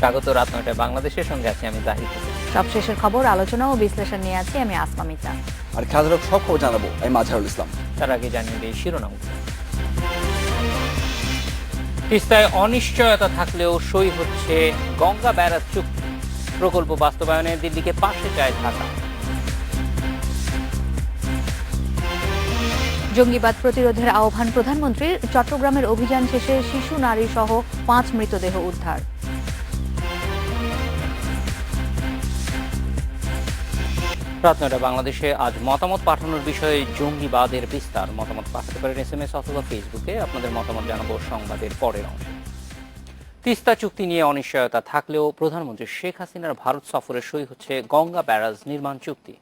স্বাগত রাত ৯টায় বাংলাদেশের সঙ্গে আছি আমি জাহিদ হোসেন। সবশেষের খবর, আলোচনা ও বিশ্লেষণ নিয়ে আছি আমি আসমা মিতা। আর খেলাধুলার সব খবর জানাবো আমি মাজহারুল ইসলাম। তার আগে জানিয়ে দিই শিরোনাম। তিস্তায় অনিশ্চয়তা থাকলেও সই হচ্ছে গঙ্গা ব্যারাজ চুক্তি। প্রকল্প বাস্তবায়নে দিল্লিকে পাশে চায় ঢাকা। জঙ্গিবাদ প্রতিরোধের আহ্বান প্রধানমন্ত্রীর। চট্টগ্রামের অভিযান শেষে শিশু নারী সহ 5 মৃতদেহ উদ্ধার। রাত ৯টায় বাংলাদেশে আজ মতামত পাঠানোর বিষয়ে জঙ্গিবাদের বিস্তার। মতামত পাঠাতে পারেন SMS অথবা ফেসবুকে। আপনাদের মতামত জানাবো সংবাদের পরের অংশে। তিস্তা চুক্তি নিয়ে অনিশ্চয়তা থাকলেও প্রধানমন্ত্রী শেখ হাসিনার ভারত সফরে সই হচ্ছে গঙ্গা ব্যারাজ নির্মাণ চুক্তি।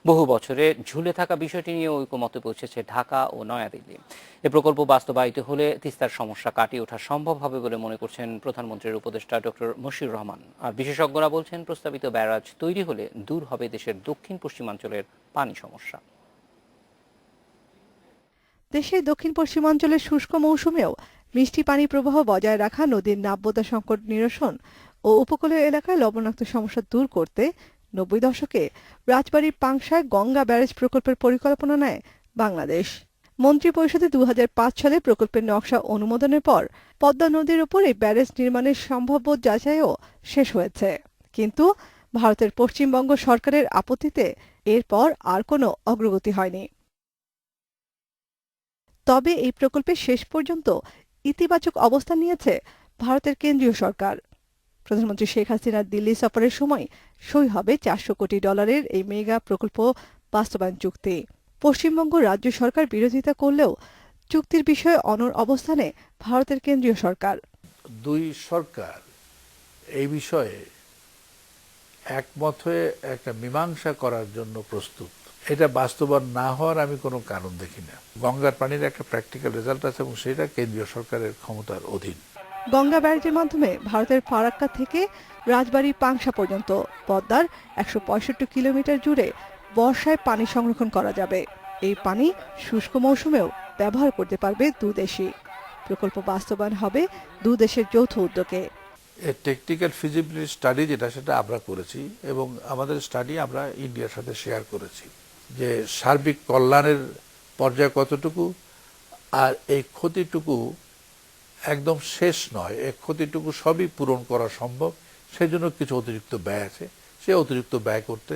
বহু বছরে ঝুলে থাকা বিষয়টি নিয়ে ঐকমত্যে পৌঁছেছে ঢাকা ও নয়াদিল্লি। এ প্রকল্প বাস্তবায়িত হলে তিস্তার সমস্যা কাটিয়ে ওঠা সম্ভব হবে বলে মনে করছেন প্রধানমন্ত্রীর উপদেষ্টা ডক্টর মশিউর রহমান। আর বিশেষজ্ঞরা বলছেন প্রস্তাবিত ব্যারাজ তৈরি হলে দূর হবে দেশের দক্ষিণ পশ্চিমাঞ্চলের পানি সমস্যা। দেশের দক্ষিণ পশ্চিমাঞ্চলের শুষ্ক মৌসুমেও মিষ্টি পানি প্রবাহ বজায় রাখা, নদীর নাব্যতা সংকট নিরসন ও উপকূলীয় এলাকায় লবণাক্ত সমস্যা দূর করতে ৯০ দশকে রাজবাড়ীর পাংশায় গঙ্গা ব্যারেজ প্রকল্পের পরিকল্পনা নেয় বাংলাদেশ। মন্ত্রিপরিষদে ২০০৫ সালে প্রকল্পের নকশা অনুমোদনের পর পদ্মা নদীর ওপর এই ব্যারেজ নির্মাণের সম্ভাব্য যাচাইও শেষ হয়েছে। কিন্তু ভারতের পশ্চিমবঙ্গ সরকারের আপত্তিতে এরপর আর কোনো অগ্রগতি হয়নি। তবে এই প্রকল্পে শেষ পর্যন্ত ইতিবাচক অবস্থান নিয়েছে ভারতের কেন্দ্রীয় সরকার। প্রধানমন্ত্রী শেখ হাসিনার দিল্লি সফরের সময় সই হবে $৪০০ কোটি এই মেগা প্রকল্প বাস্তবায়ন চুক্তি। পশ্চিমবঙ্গ রাজ্য সরকার বিরোধিতা করলেও চুক্তির বিষয়ে অনড় অবস্থানে ভারতের কেন্দ্রীয় সরকার। দুই সরকার এই বিষয়ে একমত হয়ে একটা মীমাংসা করার জন্য প্রস্তুত। এটা বাস্তবায়ন না হওয়ার আমি কোনো কারণ দেখি না। গঙ্গার পানির একটা প্র্যাকটিক্যাল রেজাল্ট আছে এবং সেটা কেন্দ্রীয় সরকারের ক্ষমতার অধীন। গঙ্গা ব্যারেজের মাধ্যমে ভারতের ফারাক্কা থেকে রাজবাড়ীর পাংশা পর্যন্ত পদ্মার ১৬৫ কিলোমিটার জুড়ে বর্ষায় পানি সংরক্ষণ করা যাবে। এই পানি শুষ্ক মৌসুমেও ব্যবহার করতে পারবে দুদেশই। প্রকল্প বাস্তবায়ন হবে দুদেশের যৌথ উদ্যোগে। টেকনিক্যাল ফিজিবিলিটি স্টাডি যেটা সেটা আমরা করেছি এবং আমাদের স্টাডি আমরা ইন্ডিয়ার সাথে শেয়ার করেছি যে সার্বিক কল্যাণের পর্যায় কতটুকু, আর এই ক্ষতিটুকু একদম শেষ নয়, এই ক্ষতিটুকু সবই পূরণ করা সম্ভব। সেজন্য কিছু অতিরিক্ত ব্যয় আছে, সে অতিরিক্ত ব্যয় করতে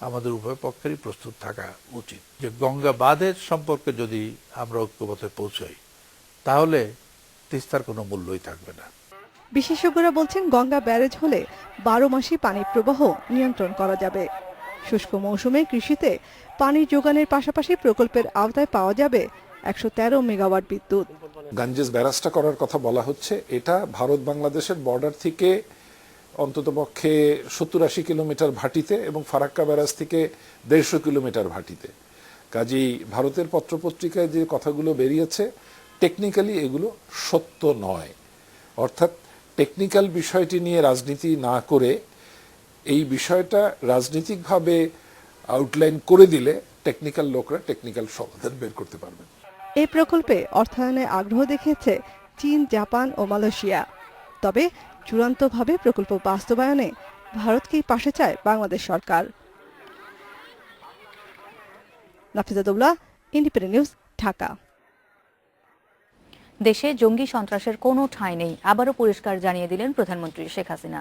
আমাদের উভয় পক্ষেরই প্রস্তুত থাকা উচিত। যে গঙ্গা বাঁধের সম্পর্কে যদি আমরা ঐক্যমতে পৌঁছাই তাহলে তিস্তার কোনো মূল্যই থাকবে না। বিশেষজ্ঞরা বলছেন গঙ্গা ব্যারেজ হলে ১২ মাসই পানির প্রবাহ নিয়ন্ত্রণ করা যাবে। শুষ্ক মৌসুমে কৃষিতে পানি যোগানের পাশাপাশি প্রকল্পের আওতায় পাওয়া যাবে ১১৩ মেগাওয়াট বিদ্যুৎ। গাঞ্জেস ব্যারাজটা করার কথা বলা হচ্ছে। এটা ভারত বাংলাদেশের বর্ডার থেকে অন্ততপক্ষে ৭০-৮০ কিলোমিটার ভাটিতে এবং ফারাক্কা ব্যারাজ থেকে ১৫০ কিলোমিটার ভাটিতে। কাজেই ভারতের পত্রপত্রিকায় যে কথাগুলো বেরিয়েছে টেকনিক্যালি এগুলো সত্য নয়। অর্থাৎ টেকনিক্যাল বিষয়টি নিয়ে রাজনীতি না করে এই বিষয়টা রাজনীতিকভাবে আউটলাইন করে দিলে টেকনিক্যাল লোকরা টেকনিক্যাল সমাধান বের করতে পারবেন। এই প্রকল্পে অর্থায়নে আগ্রহ দেখিয়েছে চীন, জাপান ও মালয়েশিয়া। তবে চূড়ান্তভাবে প্রকল্প বাস্তবায়নে ভারতকেই পাশে চায় বাংলাদেশ সরকার। Nafiza Daula, independent news, Dhaka. দেশে জঙ্গি সন্ত্রাসের কোনো ঠাঁই নেই, আবারও পরিষ্কার জানিয়ে দিলেন প্রধানমন্ত্রী শেখ হাসিনা।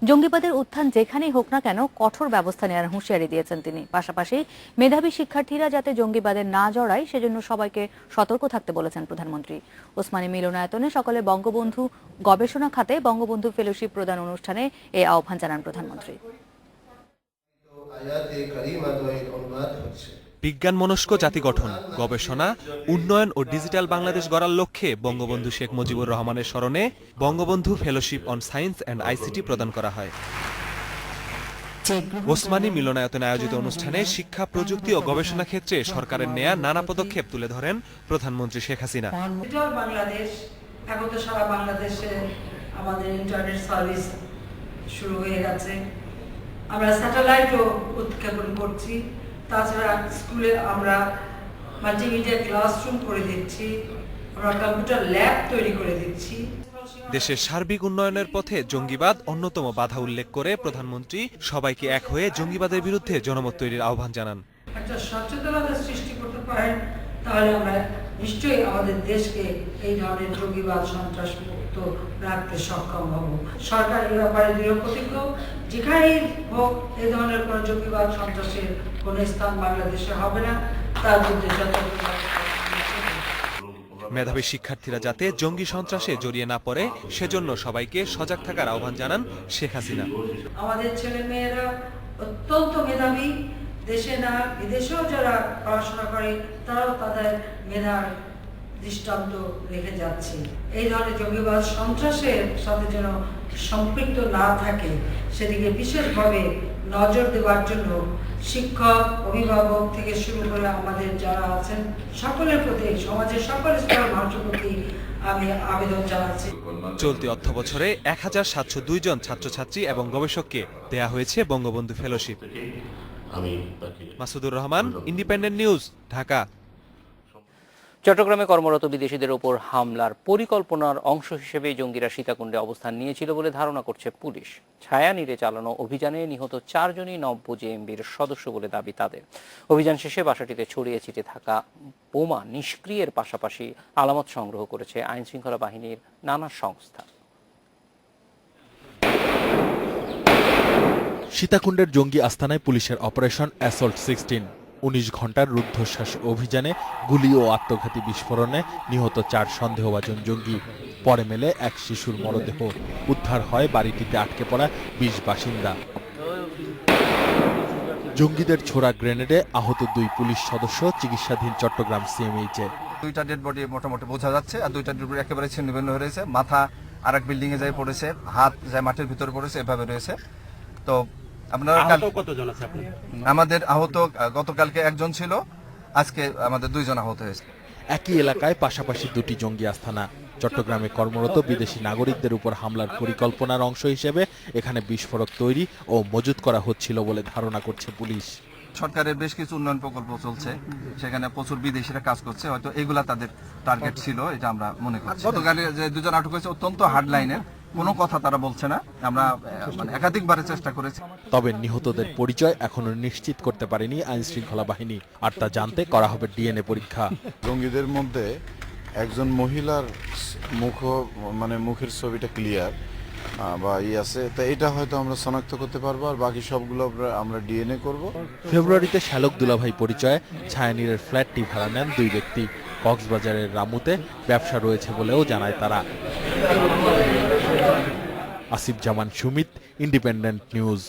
জঙ্গিবাদের উত্থান যেখানেই হোক না কেন কঠোর ব্যবস্থা নেওয়ার হুঁশিয়ারি দিয়েছেন তিনি। পাশাপাশি মেধাবী শিক্ষার্থীরা যাতে জঙ্গিবাদে না জড়ায় সেজন্য সবাইকে সতর্ক থাকতে বলেছেন প্রধানমন্ত্রী। ওসমানী মিলনায়তনে সকালে বঙ্গবন্ধু গবেষণা খাতে বঙ্গবন্ধু ফেলোশিপ প্রদান অনুষ্ঠানে এই আহ্বান জানান প্রধানমন্ত্রী। বিজ্ঞানমনস্ক জাতি গঠন, গবেষণা, উন্নয়ন ও ডিজিটাল বাংলাদেশ গড়ার লক্ষ্যে বঙ্গবন্ধু শেখ মুজিবুর রহমানের স্মরণে Bangabandhu fellowship on science and ICT প্রদান করা হয়। ওসমানী মিলনায়তনে আয়োজিত অনুষ্ঠানে শিক্ষা, প্রযুক্তি ও গবেষণা ক্ষেত্রে সরকারের নেয়া নানা পদক্ষেপ তুলে ধরেন প্রধানমন্ত্রী শেখ হাসিনা। বাংলাদেশ এখন তো সারা বাংলাদেশে আমাদের ইন্টারনেট সার্ভিস শুরু হয়ে গেছে। আমরা স্যাটেলাইটও উৎক্ষেপণ করছি। তাছাড়া স্কুলে আমরা মাল্টিমিডিয়া ক্লাসরুম করে দিচ্ছি, আমরা কম্পিউটার ল্যাব তৈরি করে দিচ্ছি। দেশের সার্বিক উন্নয়নের পথে জঙ্গিবাদ অন্যতম বাধা উল্লেখ করে প্রধানমন্ত্রী সবাইকে এক হয়ে জঙ্গিবাদের বিরুদ্ধে জনমত তৈরির আহ্বান জানান। একটা সচেতনতা সৃষ্টি করতে পারেন, তাহলে আমরা নিশ্চয়ই আমাদের দেশকে এই ধরনের জঙ্গিবাদ সন্ত্রাস মুক্ত রাখতে সক্ষম হব। সরকার এ ব্যাপারে দৃঢ় প্রতিজ্ঞ। যেখানেই হোক এই ধরনের কোনো জঙ্গিবাদ সন্ত্রাসের কোনো স্থান বাংলাদেশে হবে না, তার বিরুদ্ধে যথাযথ মেধাবী শিক্ষার্থীরা যাতে জঙ্গি সন্ত্রাসে জড়িয়ে না পড়ে সেজন্য সবাইকে সজাগ থাকার আহ্বান জানান শেখ হাসিনা। আমাদের ছেলে মেয়েরা অত্যন্ত মেধাবী, দেশে না বিদেশেও যারা পড়াশোনা করে তারাও তাদের মেধার দৃষ্টান্ত রেখে যাচ্ছে। এই ধরনের জঙ্গিবাদ সন্ত্রাসের সাথে যেন সম্পৃক্ত না থাকে সেদিকে বিশেষভাবে নজর দেওয়ার জন্য শিক্ষক, অভিভাবক থেকে শুরু করে আমাদের যারা আছেন সকলের প্রতি, সমাজের সকল স্তরের মানুষের প্রতি আমি আবেদন জানাচ্ছি। চলতি অর্থবছরে 1702 জন ছাত্রছাত্রী এবং গবেষককে দেয়া হয়েছে Bangabandhu fellowship. Masudur Rahman, independent news, Dhaka. চট্টগ্রামে কর্মরত বিদেশিদের ওপর হামলার পরিকল্পনার অংশ হিসেবে জঙ্গিরা সীতাকুণ্ডে অবস্থান নিয়েছিল বলে ধারণা করছে পুলিশ। ছায়ানীড়ে চালানো অভিযানে নিহত 4 জনই নব্য জেএমবির সদস্য বলে দাবি তাদের। অভিযান শেষে বাসাটিতে ছড়িয়ে ছিটে থাকা বোমা নিষ্ক্রিয়ের পাশাপাশি আলামত সংগ্রহ করেছে আইনশৃঙ্খলা বাহিনীর নানা সংস্থা। সীতাকুণ্ডের জঙ্গি আস্তানায় পুলিশের অপারেশন অ্যাসল্ট 16 19 ঘন্টার রুদ্ধশ্বাস অভিযানে গুলি ও আত্মঘাতী বিস্ফোরণে নিহত 4 সন্দেহভাজন জঙ্গি। পরে মেলে এক শিশুর মরদেহ। উদ্ধার হয় বাড়িটিতে আটকে পড়া 20 বাসিন্দা। জঙ্গিদের ছোড়া গ্রেনেডে আহত 2 পুলিশ সদস্য চিকিৎসাধীন চট্টগ্রাম সিএমএইচে। 2টা ডেড বডি মোটামুটি বোঝা যাচ্ছে, আর 2টা ডেড বডি একেবারে ছিন্নভিন্ন হয়ে রয়েছে। মাথা আরেক বিল্ডিং এ যায় পড়েছে, হাত যায় মাটির ভিতরে পড়েছে, এভাবে রয়েছে। তো আমাদের আহত গতকালকে 1 জন ছিল, আজকে আমাদের 2 জন আহত হয়েছে। একই এলাকায় পাশাপাশি 2টি জঙ্গি আস্তানা। চট্টগ্রামে কর্মরত বিদেশি নাগরিকদের উপর হামলার পরিকল্পনার অংশ হিসেবে এখানে বিস্ফোরক তৈরি ও মজুত করা হচ্ছিল বলে ধারণা করছে পুলিশ। সরকারের বেশ কিছু উন্নয়ন প্রকল্প চলছে, সেখানে প্রচুর বিদেশিরা কাজ করছে, হয়তো এগুলা তাদের টার্গেট ছিল, এটা আমরা মনে করছি। গতকাল যে 2 জন আটক হয়েছে অত্যন্ত হার্ড লাইনের, কোনো কথা তারা বলছে না। আমরা একাধিকবারে চেষ্টা করেছি। তবে নিহতদের পরিচয় এখনো নিশ্চিত করতে পারেনি আইনশৃঙ্খলা বাহিনী, আর তা জানতে করা হবে ডিএনএ পরীক্ষা। জঙ্গিদের মধ্যে একজন মহিলার মুখের ছবিটা ক্লিয়ার বা আছে, তা এটা হয়তো আমরা শনাক্ত করতে পারবো, আর বাকি সবগুলো আমরা ডিএনএ করব। ফেব্রুয়ারিতে শ্যালক দুলাভাই পরিচয়ে ছায়ানীড়ের ফ্ল্যাটটি ভাড়া নেন 2 ব্যক্তি। কক্সবাজারের রামুতে ব্যবসা রয়েছে বলেও জানায় তারা। আসিফ জামান সুমিত, ইন্ডিপেন্ডেন্ট নিউজ।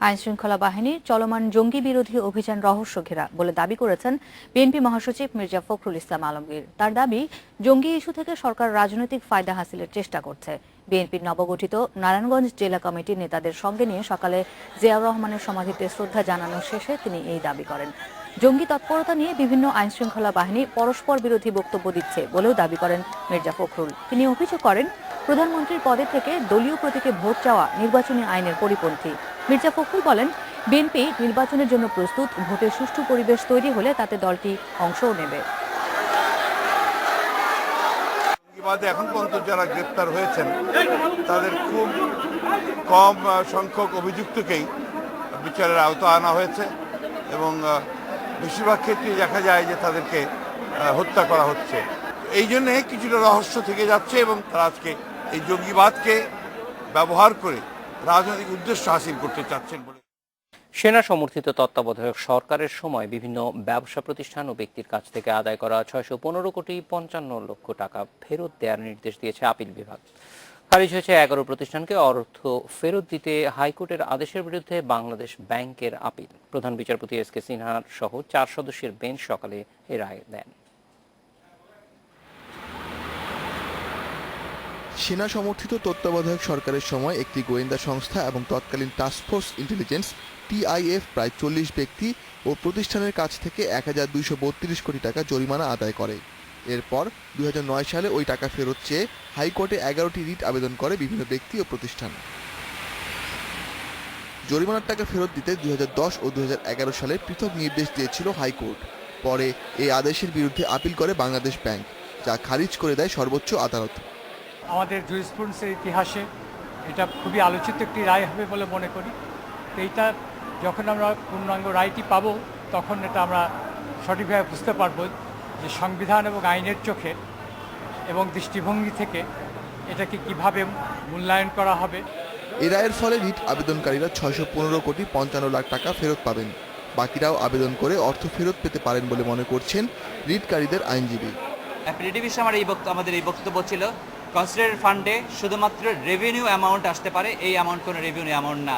আইনশৃঙ্খলা বাহিনীর চলমান জঙ্গি বিরোধী অভিযান রহস্য ঘেরা বলে দাবি করেছেন বিএনপি মহাসচিব মির্জা ফখরুল ইসলাম আলমগীর। তার দাবি, জঙ্গি ইস্যু থেকে সরকার রাজনৈতিক ফায়দা হাসিলের চেষ্টা করছে। বিএনপির নবগঠিত নারায়ণগঞ্জ জেলা কমিটির নেতাদের সঙ্গে নিয়ে সকালে জিয়াউর রহমানের সমাধিতে শ্রদ্ধা জানানোর শেষে তিনি এই দাবি করেন। জঙ্গি তৎপরতা নিয়ে বিভিন্ন আইনশৃঙ্খলা বাহিনী পরস্পর বিরোধী বক্তব্য দিচ্ছে বলেও দাবি করেন মির্জা ফখরুল। তিনি অভিযোগ করেন, প্রধানমন্ত্রীর পদে থেকে দলীয় প্রতীকে ভোট চাওয়া নির্বাচনী আইনের পরিপন্থী। মির্জা ফখরুল বলেন, বিএনপি নির্বাচনের জন্য প্রস্তুত, ভোটের সুষ্ঠু পরিবেশ তৈরি হলে তাতে দলটি অংশও নেবে। এখন পর্যন্ত যারা গ্রেপ্তার হয়েছেন তাদের খুব কম সংখ্যক অভিযুক্তকেই বিচারের আওতায় আনা হয়েছে, এবং বেশিরভাগ ক্ষেত্রেই দেখা যায় যে তাদেরকে হত্যা করা হচ্ছে। এই জন্যে কিছুটা রহস্য থেকে যাচ্ছে, এবং তারা আজকে এই জঙ্গিবাদকে ব্যবহার করে রাজনৈতিক উদ্দেশ্য হাসিল করতে চাচ্ছেন বলে। সেনা সমর্থিত তত্ত্বাবধায়ক সরকারের সময় বিভিন্ন ব্যবসা প্রতিষ্ঠান ও ব্যক্তির কাছ থেকে আদায় করা 615 কোটি 55 লক্ষ টাকা ফেরত দেওয়ার নির্দেশ দিয়েছে আপিল বিভাগ। খারিজ হয়েছে 11 প্রতিষ্ঠানকে অর্থ ফেরত দিতে হাইকোর্টের আদেশের বিরুদ্ধে বাংলাদেশ ব্যাংকের আপিল। প্রধান বিচারপতি এস কে সিনহার সহ 4 সদস্যের বেঞ্চ সকালে এ রায় দেন। সেনা সমর্থিত তত্ত্বাবধায়ক সরকারের সময় একটি গোয়েন্দা সংস্থা এবং তৎকালীন টাস্কফোর্স ইন্টেলিজেন্স TIF প্রায় 40 ব্যক্তি ও প্রতিষ্ঠানের কাছ থেকে 1232 কোটি টাকা জরিমানা আদায় করে। এরপর 2009 সালে ওই টাকা ফেরত চেয়ে হাইকোর্টে 11টি রিট আবেদন করে বিভিন্ন ব্যক্তি ও প্রতিষ্ঠান। জরিমানার টাকা ফেরত দিতে 2010 ও 2011 সালে পৃথক নির্দেশ দিয়েছিল হাইকোর্ট। পরে এই আদেশের বিরুদ্ধে আপিল করে বাংলাদেশ ব্যাংক, যা খারিজ করে দেয় সর্বোচ্চ আদালত। আমাদের জুরিসপ্রুডেন্সের ইতিহাসে এটা খুবই আলোচিত একটি রায় হবে বলে মনে করি। তো এইটা যখন আমরা পূর্ণাঙ্গ রায়টি পাবো তখন এটা আমরা সঠিকভাবে বুঝতে পারবো যে সংবিধান এবং আইনের চোখে এবং দৃষ্টিভঙ্গি থেকে এটাকে কিভাবে মূল্যায়ন করা হবে। এ রায়ের ফলে রিট আবেদনকারীরা 615,55,00,000 টাকা ফেরত পাবেন। বাকিরাও আবেদন করে অর্থ ফেরত পেতে পারেন বলে মনে করছেন রিটকারীদের আইনজীবী। অ্যাফিডেভিট আমাদের এই বক্তব্য ছিল কনসিডারেড ফান্ডে শুধুমাত্র রেভিনিউ অ্যামাউন্ট আসতে পারে, এই অ্যামাউন্ট কোনো রেভিনিউ অ্যামাউন্ট না।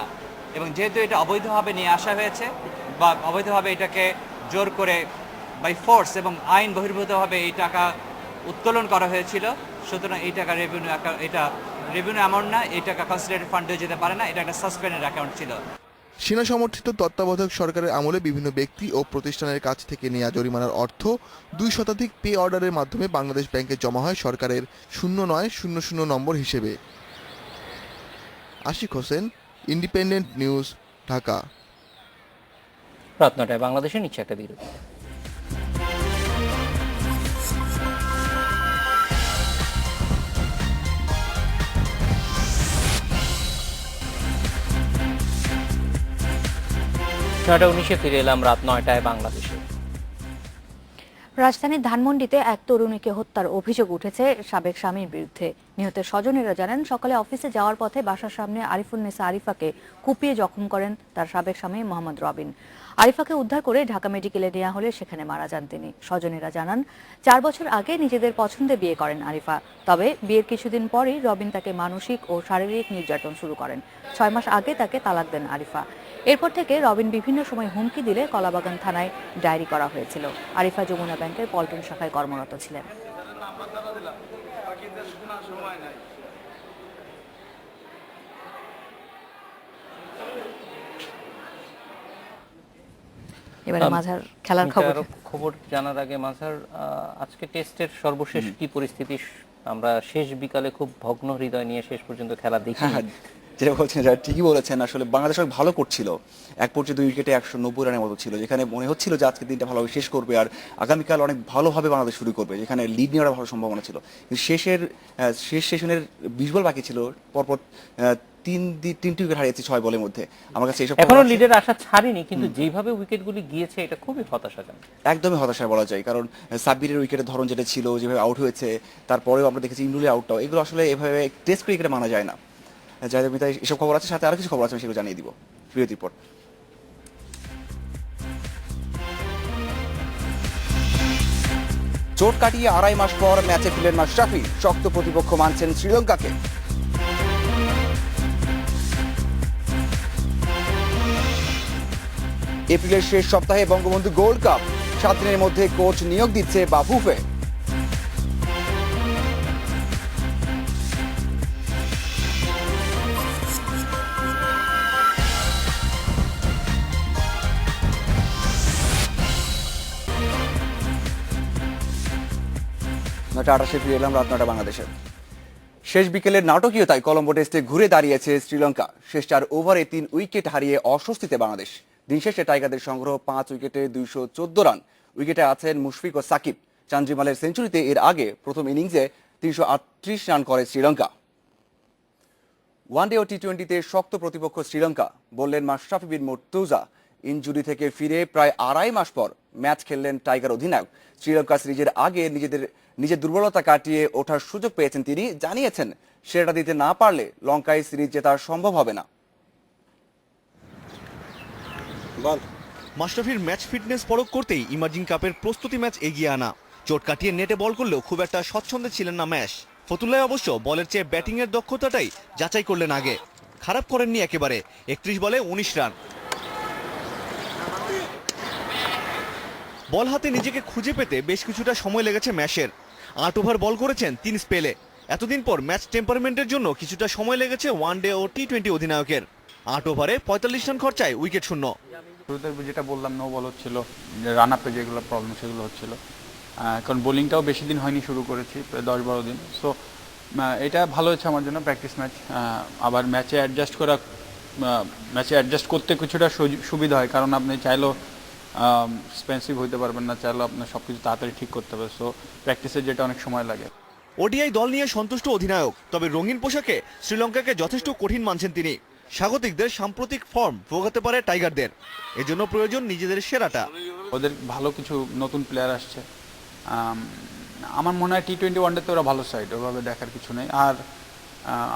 এবং যেহেতু এটা অবৈধভাবে নিয়ে আসা হয়েছে বা অবৈধভাবে এটাকে জোর করে বাই ফোর্স এবং আইন বহির্ভূতভাবে এই টাকা উত্তোলন করা হয়েছিল, সুতরাং এই টাকা রেভিনিউ অ্যামাউন্ট না, এই টাকা কনসিডারেড ফান্ডে যেতে পারে না, এটা একটা সাসপেন্ডেড অ্যাকাউন্ট ছিল। সেনা সমর্থিত তত্ত্বাবধায়ক সরকারের আমলে বিভিন্ন ব্যক্তি ও প্রতিষ্ঠানের কাছ থেকে নেওয়া জরিমানার অর্থ 2 শতাধিক পে অর্ডারের মাধ্যমে বাংলাদেশ ব্যাংকে জমা হয় সরকারের 0900 নম্বর হিসেবে। Ashik Hossain, independent news, Dhaka. রাত 9টায় বাংলাদেশের নিচে একটা বিরতি। নয়টা 19-এ ফিরে এলাম রাত 9টায় বাংলাদেশে। রাজধানীর ধানমন্ডিতে এক তরুণীকে হত্যার অভিযোগ উঠেছে সাবেক স্বামীর বিরুদ্ধে। নিহতের স্বজনেরা জানান, সকালে অফিসে যাওয়ার পথে বাসার সামনে আরিফুন্নেসা আরিফাকে কুপিয়ে জখম করেন তার সাবেক স্বামী মোহাম্মদ রবিন। আরিফাকে উদ্ধার করে ঢাকা মেডিকেলে নেওয়া হলে সেখানে মারা যান তিনি। স্বজনেরা জানান, 4 বছর আগে নিজেদের পছন্দে বিয়ে করেন আরিফা। তবে বিয়ের কিছুদিন পরই রবিন তাকে মানসিক ও শারীরিক নির্যাতন শুরু করেন। 6 মাস আগে তাকে তালাক দেন আরিফা। এরপর থেকে রবিন বিভিন্ন সময় হুমকি দিলে কলাবাগান থানায় ডায়েরি করা হয়েছিল। আরিফা যমুনা ব্যাংকের পল্টন শাখায় কর্মরত ছিলেন। এবারে মাঝার খেলার খবর জানার আগে মাঝার, আজকে টেস্টের সর্বশেষ কি পরিস্থিতি? আমরা শেষ বিকালে খুব ভগ্ন হৃদয় নিয়ে শেষ পর্যন্ত খেলা দেখি। যেটা বলছেন ঠিকই বলেছেন, আসলে বাংলাদেশ অনেক ভালো করছিল, এক পর্যায়ে 2 উইকেটে 190 রানের মতো ছিল, যেখানে মনে হচ্ছিল যে আজকে দিনটা ভালোভাবে শেষ করবে আর আগামীকাল অনেক ভালোভাবে বাংলাদেশ শুরু করবে, যেখানে লিড নেওয়ার ভালো সম্ভাবনা ছিল। কিন্তু শেষ সেশনের 20 বল বাকি ছিল, পরপর 3টি উইকেট হারিয়েছে 6 বলের মধ্যে। আমার কাছে এইসব এখনো লিডের আশা ছাড়িনি, কিন্তু যেভাবে উইকেটগুলি গিয়েছে এটা খুবই হতাশাজনক। একদমই হতাশা বলা যায়, কারণ সাব্বিরের উইকেটের ধরন যেটা ছিল, যেভাবে আউট হয়েছে, তারপরেও আমরা দেখেছি ইন্ডুলের আউটটাও, এগুলো আসলে এভাবে টেস্ট ক্রিকেটে মানা যায় না। যাদের মিতাই এসব খবর আছে, সাথে আরো কিছু খবর আছে, আমি সেগুলো জানিয়ে দিব বিরতির পর। চোট কাটিয়ে 2.5 মাস পর ম্যাচে ফিরলেন মাশরাফি, শক্ত প্রতিপক্ষ মানছেন শ্রীলঙ্কাকে। এপ্রিলের শেষ সপ্তাহে বঙ্গবন্ধু গোল্ড কাপ, 7 দিনের মধ্যে কোচ নিয়োগ দিচ্ছে বাফুফে। নয়টা 28-এ ফিরে এলাম রাত 9টা বাংলাদেশে। শেষ বিকেলের নাটকীয়তায় কলম্বো টেস্টে ঘুরে দাঁড়িয়েছে শ্রীলঙ্কা। শেষ 4 ওভারে 3 উইকেট হারিয়ে অস্বস্তিতে বাংলাদেশ। দিন শেষে টাইগারদের সংগ্রহ 5 উইকেটে 214 রান। উইকেটে আছেন মুশফিক ও সাকিব। চান্দ্রিমালের সেঞ্চুরিতে এর আগে প্রথম ইনিংসে 338 রান করে শ্রীলঙ্কা। ওয়ানডে ও টি20তে শক্ত প্রতিপক্ষ শ্রীলঙ্কা, বললেন মাশরাফি বিন মুর্তজা। ইনজুরি থেকে ফিরে প্রায় 2.5 মাস পর ম্যাচ খেললেন টাইগার অধিনায়ক। শ্রীলঙ্কা সিরিজের আগে নিজের দুর্বলতা কাটিয়ে ওঠার সুযোগ পেয়েছেন তিনি। জানিয়েছেন, সেটা দিতে না পারলে লঙ্কায় সিরিজ জেতা সম্ভব হবে না। মাশরাফির ম্যাচ ফিটনেস পরখ করতেই ইমার্জিং কাপের প্রস্তুতি ম্যাচ এগিয়ে আনা। চোট কাটিয়ে নেটে বল করলেও খুব একটা স্বচ্ছন্দে ছিলেন না ম্যাশ। ফতুল্লাহ অবশ্য বলের চেয়ে ব্যাটিংয়ের দক্ষতাটাই যাচাই করলেন আগে। খারাপ করেননি একেবারে, 31 বলে 19 রান। বল হাতে নিজেকে খুঁজে পেতে বেশ কিছুটা সময় লেগেছে ম্যাশের। 8 ওভার বল করেছেন 3 স্পেলে। এতদিন পর ম্যাচ টেম্পারমেন্টের জন্য কিছুটা সময় লেগেছে ওয়ানডে ও টি20 অধিনায়কের। 8 ওভারে 45 রান খরচায় উইকেট শূন্য। শুরুতে যেটা বললাম, নো বল হচ্ছিল, রান আপে যেগুলো প্রবলেম সেগুলো হচ্ছিল, কারণ বোলিংটাও বেশি দিন হয়নি, শুরু করেছি প্রায় 10-12 দিন। সো এটা ভালো হচ্ছে আমার জন্য, প্র্যাকটিস ম্যাচ। আবার ম্যাচে অ্যাডজাস্ট করতে কিছুটা সুবিধা হয়, কারণ আপনি চাইলেও এক্সপেন্সিভ হইতে পারবেন না, চাইলেও আপনার সব কিছু তাড়াতাড়ি ঠিক করতে হবে। সো প্র্যাকটিসে যেটা অনেক সময় লাগে। ওডিআই দল নিয়ে সন্তুষ্ট অধিনায়ক, তবে রঙিন পোশাকে শ্রীলঙ্কাকে যথেষ্ট কঠিন মানছেন তিনি। স্বাগতিকদের সাম্প্রতিক ফর্ম ভোগাতে পারে টাইগারদের, এজন্য প্রয়োজন নিজেদের সেরাটা। ওদের ভালো কিছু নতুন প্লেয়ার আসছে, আমার মনে হয় টি-20 ওয়ানডেতে ওরা ভালো সাইড, ওভাবে দেখার কিছু নেই। আর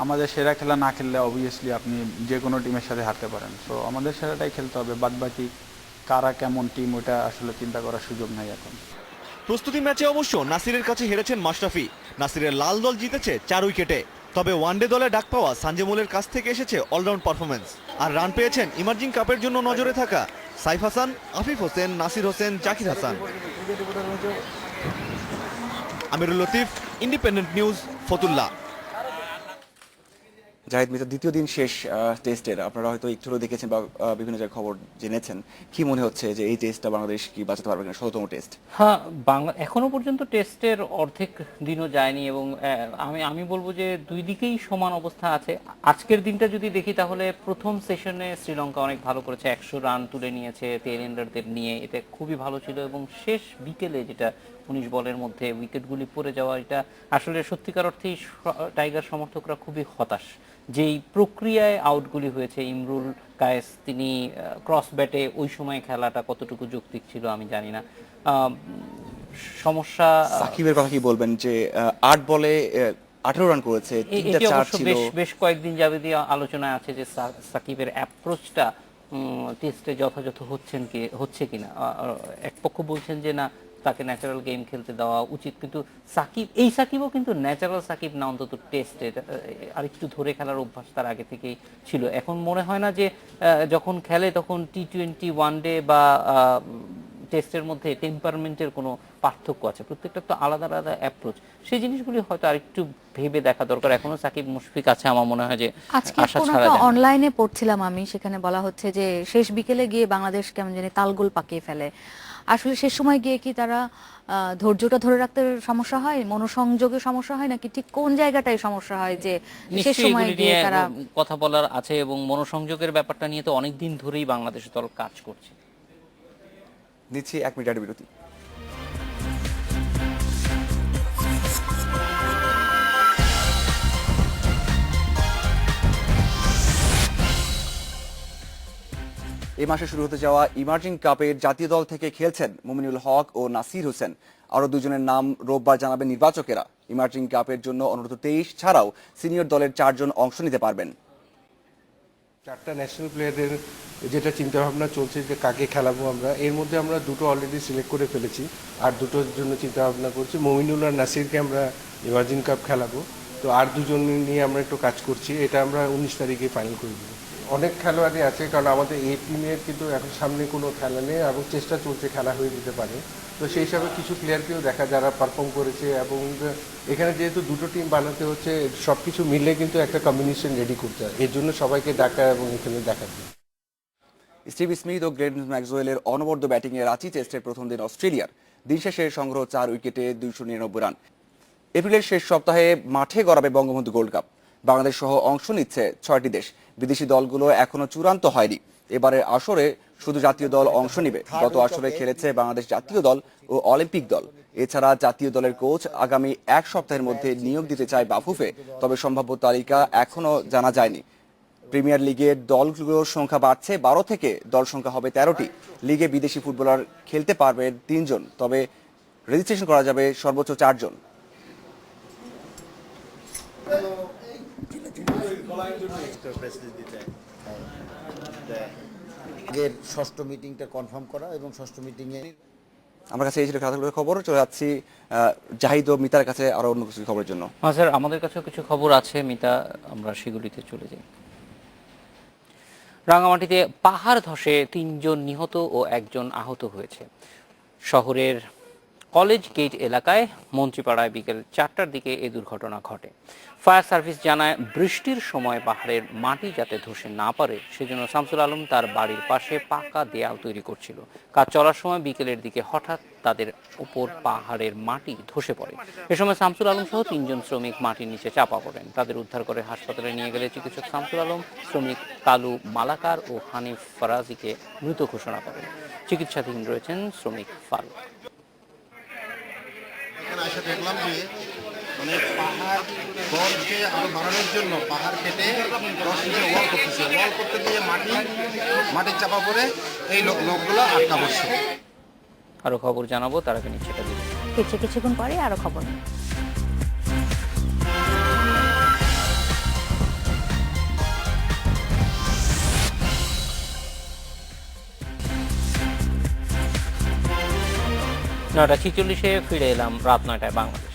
আমাদের সেরা খেলা না খেললে অবভিয়াসলি আপনি যে কোনো টিমের সাথে হারতে পারেন, সো আমাদের সেরাটাই খেলতে হবে। বাদবাকি কারা কেমন টিম ওটা আসলে চিন্তা করার সুযোগ নেই এখন। প্রস্তুতি ম্যাচে অবশ্য নাসিরের কাছে হেরেছেন মাশরাফি। নাসিরের লাল দল জিতেছে 4 উইকেটে, তবে ওয়ানডে দলে ডাক পাওয়া সানজেমুলের কাছ থেকে এসেছে অলরাউন্ড পারফরমেন্স। আর রান পেয়েছেন ইমার্জিং কাপের জন্য নজরে থাকা সাইফ হাসান, আফিফ হোসেন, নাসির হোসেন, জাকির হাসান। আমিরুল লতিফ, ইন্ডিপেন্ডেন্ট নিউজ, ফতুল্লা। জাহিদ মিতা, দ্বিতীয় দিন শেষ টেস্টের, আপনারা হয়তো একটু দেখেছেন বা বিভিন্ন জায়গায় খবর জেনেছেন, কি মনে হচ্ছে যে এই টেস্টটা বাংলাদেশ কি বাঁচাতে পারবে কিনা? ১৭তম টেস্ট। হ্যাঁ, এখনো পর্যন্ত টেস্টের অর্ধেক দিনও যায়নি এবং আমি বলবো যে দুই দিকেই সমান অবস্থা আছে। আজকের দিনটা যদি দেখি তাহলে প্রথম সেশনে শ্রীলঙ্কা অনেক ভালো করেছে, 100 রান তুলে নিয়েছে টেইলেন্ডারদের নিয়ে, এটা খুবই ভালো ছিল। এবং শেষ বিকেলে যেটা 19 বলের মধ্যে উইকেটগুলি পড়ে যাওয়া, এটা আসলে সত্যিকার অর্থেই টাইগার সমর্থকরা খুবই হতাশ। যেই প্রক্রিয়ায় আউটগুলি হয়েছে, ইমরুল কায়েস তিনি ক্রস ব্যাটে ওই সময় খেলাটা কতটুকু যৌক্তিক ছিল আমি জানি না। সমস্যা সাকিবের কথা কি বলবেন যে 8 বলে 18 রান করেছে, 3টা 4 ছিল। বেশ কয়েকদিন যাবতীয় আলোচনায় আছে যে সাকিবের অ্যাপ্রোচটা টেস্টে যথাযথ হচ্ছে কিনা। এক পক্ষ বলছেন যে না, তাকে ন্যাচারাল গেম খেলতে দেওয়া উচিত, কিন্তু সাকিবও কিন্তু ন্যাচারাল সাকিব না, অন্তত টেস্টে আর একটু ধরে খেলার অভ্যাস তার আগে থেকেই ছিল। এখন মনে হয় না যে যখন খেলে তখন টি-20 ওয়ানডে বা টেস্টের মধ্যে টেম্পারমেন্টের কোনো পার্থক্য আছে, প্রত্যেকটা তো আলাদা আলাদা অ্যাপ্রোচ, সেই জিনিসগুলি হয়তো আরেকটু ভেবে দেখা দরকার। এখনো সাকিব মুশফিক আছে, আমার মনে হয় যে আশা ছাড়া যায় না। অনলাইনে পড়ছিলাম আমি, সেখানে বলা হচ্ছে যে শেষ বিকেলে গিয়ে বাংলাদেশ কেমন জানি তালগোল পাকিয়ে ফেলে। আসলে শেষ সময় গিয়ে কি তারা ধৈর্যটা ধরে রাখতে সমস্যা হয়, মনোসংযোগে সমস্যা হয়, নাকি ঠিক কোন জায়গাটায় সমস্যা হয় যে শেষ সময় গিয়ে তারা কথা বলার আছে? এবং মনোসংযোগের ব্যাপারটা নিয়ে তো অনেকদিন ধরেই বাংলাদেশ দল কাজ করছে। দিচ্ছি 1 মিনিটের বিরতি। এই মাসে শুরু হতে যাওয়া ইমার্জিং কাপের জাতীয় দল থেকে খেলছেন মুমিনুল হক ও নাসির হোসেন। আরো দুজনের নাম রোববার জানাবেন নির্বাচকেরা। ইমার্জিং কাপের জন্য অনূর্ধ্ব 23 ছাড়াও সিনিয়র দলের 4 জন অংশ নিতে পারবেন। 4টা ন্যাশনাল প্লেয়ারদের যেটা চিন্তা ভাবনা চলছে যে কাকে খেলাবো আমরা, এর মধ্যে আমরা 2টো অলরেডি সিলেক্ট করে ফেলেছি, আর 2টোর জন্য চিন্তা ভাবনা করছি। মুমিনুল আর নাসিরকে আমরা ইমার্জিং কাপ খেলাবো, তো আর 2 জন নিয়ে আমরা একটু কাজ করছি, এটা আমরা 19 তারিখে ফাইনাল করে দেবো। অনেক খেলোয়াড়ই আছে, কারণ আমাদের এই টিমের কিন্তু এখন সামনে কোনো খেলা নেই এবং চেষ্টা চলছে খেলা হয়ে যেতে পারে, তো সেই হিসাবে কিছু প্লেয়ারকেও দেখা যারা পারফর্ম করেছে। এবং এখানে যেহেতু 2টো টিম বানাতে হচ্ছে, সব কিছু মিলে কিন্তু একটা কম্বিনেশন রেডি করতে হয়, এর জন্য সবাইকে ডাকা এবং এখানে দেখাতে। স্টিভ স্মিথ ও গ্লেন ম্যাক্সওয়েলের অনবদ্য ব্যাটিংয়ে রাঁচি টেস্টের প্রথম দিন অস্ট্রেলিয়ার। দিন শেষে সংগ্রহ 4 উইকেটে 299 রান। এপ্রিলের শেষ সপ্তাহে মাঠে গড়াবে বঙ্গবন্ধু গোল্ড কাপ। বাংলাদেশ সহ অংশ নিচ্ছে 6টি দেশ। বিদেশি দলগুলো এখনো চূড়ান্ত হয়নি। এবারের আসরে শুধু জাতীয় দল অংশ নিবে। গত আসরে খেলেছে বাংলাদেশ জাতীয় দল ও অলিম্পিক দল। এছাড়া জাতীয় দলের কোচ আগামী 1 সপ্তাহের মধ্যে নিয়োগ দিতে চায় বাফুফে, তবে সম্ভাব্য তালিকা এখনো জানা যায়নি। প্রিমিয়ার লিগের দলগুলোর সংখ্যা বাড়ছে, 12 থেকে দল সংখ্যা হবে 13টি। লিগে বিদেশি ফুটবলার খেলতে পারবেন 3 জন, তবে রেজিস্ট্রেশন করা যাবে সর্বোচ্চ 4 জন। ষষ্ঠ মিটিংটা কনফার্ম করা এবং ষষ্ঠ মিটিংয়ে আমার কাছে এই ছিল খেলাধুলার খবর। চলে যাচ্ছি জাহিদ ও মিতার কাছে আরো অন্য কিছু খবরের জন্য। হ্যাঁ স্যার, আমাদের কাছেও কিছু খবর আছে মিতা, আমরা সেগুলিতে চলে যাই। রাঙামাটিতে পাহাড় ধসে 3 জন নিহত ও 1 জন আহত হয়েছে। শহরের কলেজ গেট এলাকায় মন্ত্রীপাড়ায় বিকেল 4টার দিকে এই দুর্ঘটনা ঘটে। ফায়ার সার্ভিস জানায়, বৃষ্টির সময় পাহাড়ের মাটি যাতে ধসে না পারে সেজন্য শামসুল আলম তার বাড়ির পাশে পাকা দেয়াল তৈরি করছিল। কাজ চলার সময় বিকেলের দিকে হঠাৎ তাদের উপর পাহাড়ের মাটি ধসে পড়ে। এ সময় শামসুল আলম সহ 3 জন শ্রমিক মাটির নিচে চাপা পড়েন। তাদের উদ্ধার করে হাসপাতালে নিয়ে গেলে চিকিৎসক শামসুল আলম শ্রমিক কালু মালাকার ও হানিফ ফরাজিকে মৃত ঘোষণা করেন। চিকিৎসাধীন রয়েছেন শ্রমিক ফারুক। দেখলাম যে মানে পাহাড় গড়কে আরো বাড়ানোর জন্য পাহাড় কেটে 10 ইঞ্চি ওয়াল করতেছে। ওয়াল করতে গিয়ে মাটির চাপা পড়ে এই লোকগুলো আটকা পড়ছে। আরো খবর জানাবো, তার আগে নিচে এটা দিন। কিছুক্ষণ পরে আরো খবর। নয়টা 46-এ ফিরে এলাম রাত 9টায় বাংলাদেশ।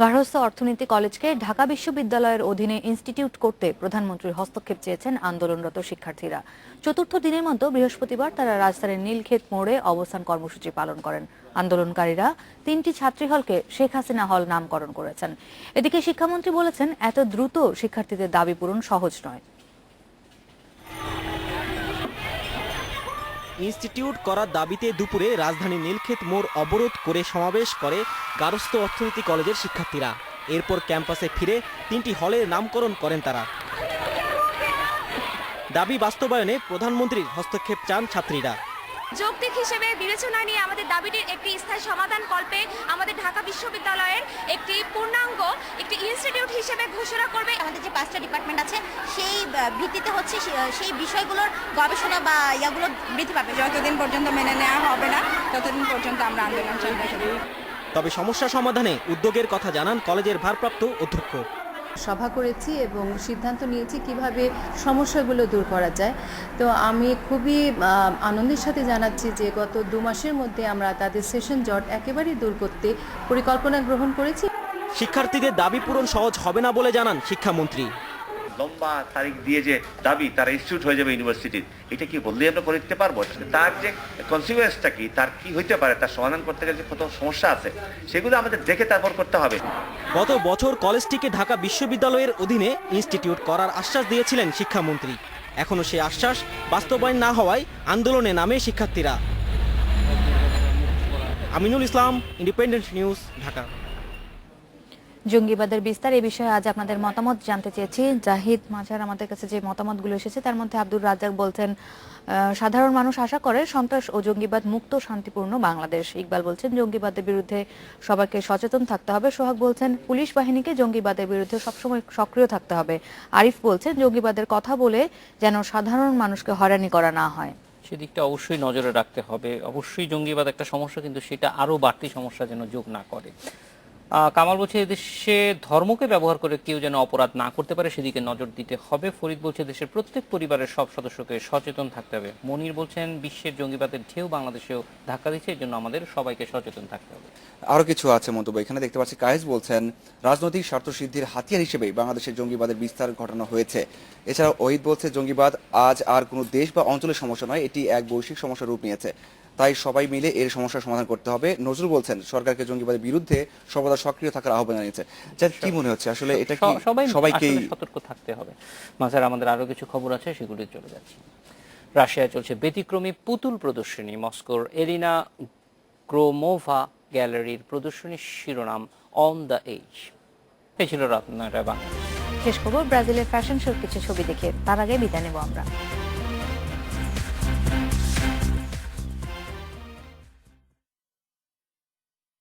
গার্হস্থ্য অর্থনীতি কলেজকে ঢাকা বিশ্ববিদ্যালয়ের অধীনে ইনস্টিটিউট করতে প্রধানমন্ত্রীর হস্তক্ষেপ চেয়েছেন আন্দোলনরত শিক্ষার্থীরা। চতুর্থ দিনের মতো বৃহস্পতিবার তারা রাজধানীর নীলক্ষেত মোড়ে অবস্থান কর্মসূচি পালন করেন। আন্দোলনকারীরা 3টি ছাত্রী হলকে শেখ হাসিনা হল নামকরণ করেছেন। এদিকে শিক্ষামন্ত্রী বলেছেন, এত দ্রুত শিক্ষার্থীদের দাবি পূরণ সহজ নয়। ইনস্টিটিউট করার দাবিতে দুপুরে রাজধানী নীলক্ষেত মোড় অবরোধ করে সমাবেশ করে গার্হস্থ্য অর্থনীতি কলেজের শিক্ষার্থীরা। এরপর ক্যাম্পাসে ফিরে 3টি হলের নামকরণ করেন তারা। দাবি বাস্তবায়নে প্রধানমন্ত্রীর হস্তক্ষেপ চান ছাত্রীরা। যৌক্তিক হিসেবে বিবেচনা নিয়ে আমাদের দাবিটির একটি স্থায়ী সমাধান কল্পে আমাদের ঢাকা বিশ্ববিদ্যালয়ের একটি পূর্ণাঙ্গ একটি ইনস্টিটিউট হিসেবে ঘোষণা করবে। আমাদের যে 5টা ডিপার্টমেন্ট আছে সেই ভিত্তিতে হচ্ছে সেই বিষয়গুলোর গবেষণা বা ইয়াগুলো বৃদ্ধি পাবে। যতদিন পর্যন্ত মেনে নেওয়া হবে না ততদিন পর্যন্ত আমরা আন্দোলন চালিয়ে যাব। তবে সমস্যা সমাধানে উদ্যোগের কথা জানান কলেজের ভারপ্রাপ্ত অধ্যক্ষ। সভা করেছি এবং সিদ্ধান্ত নিয়েছি কিভাবে সমস্যাগুলো দূর করা যায়। তো আমি খুবই আনন্দের সাথে জানাচ্ছি যে গত 2 মাসের মধ্যে আমরা তাদের সেশন জট একেবারেই দূর করতে পরিকল্পনা গ্রহণ করেছি। শিক্ষার্থীদের দাবি পূরণ সহজ হবে না বলে জানান শিক্ষামন্ত্রী। লম্বা তারিখ দিয়ে যে দাবি তারা ইনস্টিটিউট হয়ে যাবে ইউনিভার্সিটির, এটা কি বললেই আমরা করে দিতে পারবো? তার যে কনসিকুয়েন্সটা কি, তার কি হইতে পারে, তার সমাধান করতে গেলে কত সমস্যা আছে সেগুলো আমাদের দেখে তারপর করতে হবে। গত বছর কলেজটিকে ঢাকা বিশ্ববিদ্যালয়ের অধীনে ইনস্টিটিউট করার আশ্বাস দিয়েছিলেন শিক্ষামন্ত্রী। এখনো সেই আশ্বাস বাস্তবায়ন না হওয়ায় আন্দোলনে নামে শিক্ষার্থীরা। Aminul Islam, independent news, Dhaka. জঙ্গিবাদের বিস্তার এই বিষয়ে আজ আপনাদের মতামত জানতে চেয়েছি। জাহিদ মাঝার আমাদের কাছে যে মতামতগুলো এসেছে তার মধ্যে আব্দুর রাজ্জাক বলছেন, সাধারণ মানুষ আশা করে সন্ত্রাস ও জঙ্গিবাদ মুক্ত শান্তিপূর্ণ বাংলাদেশ। ইকবাল বলছেন, জঙ্গিবাদের বিরুদ্ধে সবাইকে সচেতন থাকতে হবে। সোহাগ বলছেন, পুলিশ বাহিনীকে জঙ্গিবাদের বিরুদ্ধে সবসময় সক্রিয় থাকতে হবে। আরিফ বলছেন, জঙ্গিবাদের কথা বলে যেন সাধারণ মানুষকে হয়রানি করা না হয়। সেদিকটা অবশ্যই নজরে রাখতে হবে। অবশ্যই জঙ্গিবাদ একটা সমস্যা, কিন্তু সেটা আরো বাড়তি সমস্যা যেন যোগ না করে। কামাল বলছে, দেশে ধর্মকে ব্যবহার করে কেউ যেন অপরাধ না করতে পারে সেদিকে নজর দিতে হবে। ফরিদ বলছে, দেশের প্রত্যেক পরিবারের সব সদস্যকে সচেতন থাকতে হবে। মনির বলছেন, বিশ্বের জঙ্গিবাদের ঢেউ বাংলাদেশেও ধাক্কা দিচ্ছে, এর জন্য আমাদের সবাইকে সচেতন থাকতে হবে। আরো কিছু আছে মন্তব্য এখানে দেখতে পাচ্ছি। কায়েস বলছেন, রাজনৈতিক স্বার্থ সিদ্ধির হাতিয়ার হিসেবেই বাংলাদেশের জঙ্গিবাদের বিস্তার ঘটানো হয়েছে। এছাড়া ওহিদ বলছে, জঙ্গিবাদ আজ আর কোনো দেশ বা অঞ্চলের সমস্যা নয়, এটি এক বৈশ্বিক সমস্যার রূপ নিয়েছে, তাই সবাই মিলে এর সমস্যার সমাধান করতে হবে। নজরুল বলছেন, সরকারকে জঙ্গিবাদের বিরুদ্ধে সর্বদা সক্রিয় থাকার আহ্বান জানিয়েছে। কি মনে হচ্ছে আসলে এটা কি সবাইকে সতর্ক থাকতে হবে? মাঝার আমাদের আরো কিছু খবর আছে, সেগুলি চলে যাচ্ছে। রাশিয়ায় চলছে ব্যতিক্রমী পুতুল প্রদর্শনী। মস্কোর এরিনা গ্রোমোভা গ্যালারির প্রদর্শনীর শিরোনাম অন দ্য এজ। এই ছিল রাত 9টায় বাংলাদেশ। শেষ খবর ব্রাজিলের ফ্যাশন শোর কিছু ছবি দেখে, তার আগে বিদায় নেব আমরা।